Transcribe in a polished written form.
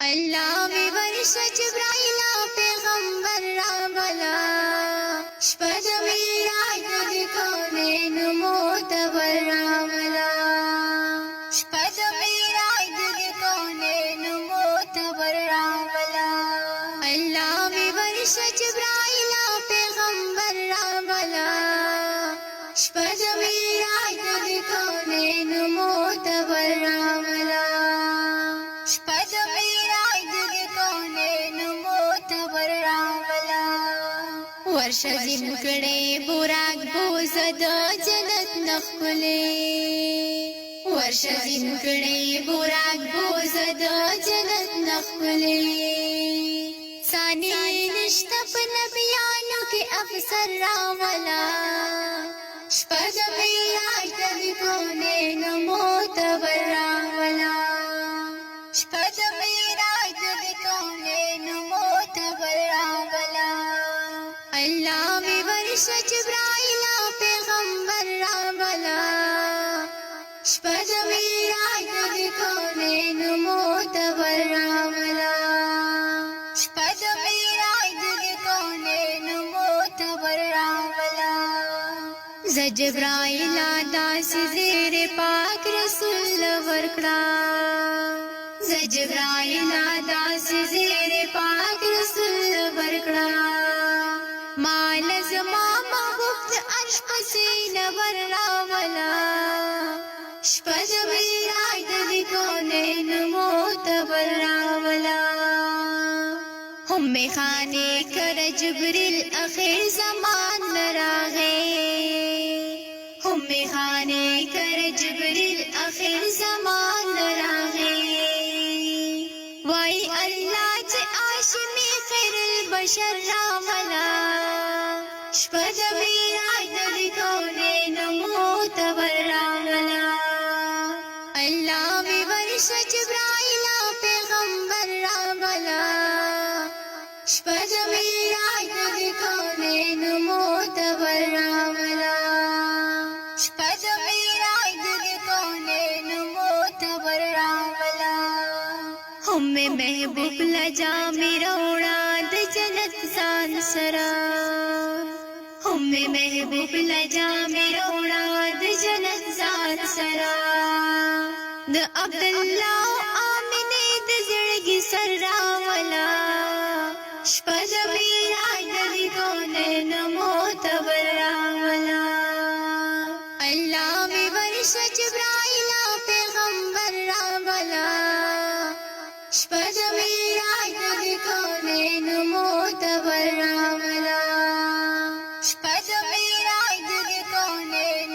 الله می ورش جبرائیل پیغمبر راغلا شپد میراج د کونین معتبر راغلا شپد میراج د کونین معتبر راغلا الله می ورش جبرائیل پیغمبر راغلا شپد میراج د کونین معتبر راغلا شپد ورشه زین کړي براق بوز د جنت نخلي ورشه زین کړي براق بوز د جنت نخلي ثاني نشته په نبيانو کې افسر راولا شپد میراج د کونین معتبر راولا شپد میراج د کونین معتبر راولا الله می ورش جبرائیل پیغمبر راغلا شپد میراج د کونین معتبر راغلا شپد میراج د کونین معتبر راغلا ز جبرائیل داس زیر پاک رسول ورکړه ز جبرائیل داس زیر پاک رسول ورکړه مال زما محبوب عرش پسین ور راولا شپد میراج د کونین معتبر راولا هم خانه کر جبریل اخر زمان راغے هم خانه کر جبریل اخر زمان راغے وای الله چې عاشمی خیر البشر راولا شپد میراج د کونین معتبر راغلا الله می ورش جبرائیل پیغمبر راغلا شپد میراج د کونین معتبر راغلا شپد میراج د کونین معتبر راغلا هم محبوب لجا میروڑا د جنت ځان سرا هم محبوب لجا میروڑا د جنت ځان سرا د عبد الله امینه د زړګي سر راولا شپد میراج د کونین معتبر راولا الله می ورش جبرائیل پیغمبر راولا شپد میراج د کونین معتبر راولا شپد میراج د کونین